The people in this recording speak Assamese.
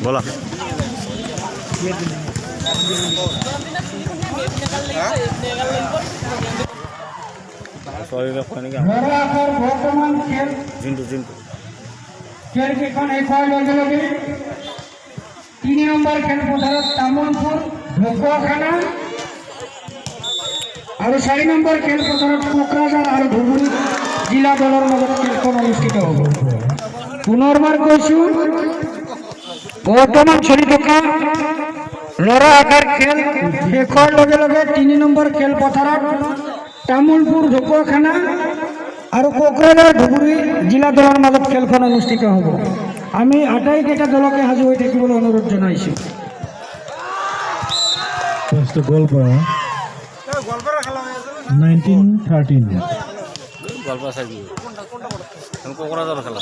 बोला বৰ্তমান খেল জিন্টু জিন্টু খেল কেইখন এখোৱাৰ লগে লগে 3 নম্বৰ খেলপথাৰত তামোলপুৰ ঢকুৱাখানা আৰু 4 নম্বৰ খেলপথাৰত কোকৰাঝাৰ আৰু ধুবুৰী জিলা দলৰ মাজত খেলখন অনুষ্ঠিত হ'ব। পুনৰবাৰ কৈছোঁ, বৰ্তমান চলি থকা লৰা আকাৰ খেল শেষৰ লগে লগে 3 নম্বৰ খেলপথাৰত তামোলপুৰ ঢকুৱাখানা আৰু কোকৰাঝাৰ ধুবুৰী জিলা দলৰ মাজত খেলখন অনুষ্ঠিত হ'ব। আমি আটাইকেইটা দলকে সাজু হৈ থাকিবলৈ অনুৰোধ জনাইছোঁ। গোৱালপাৰা 1913 গল্প চাই কোকৰাঝাৰৰ খেলা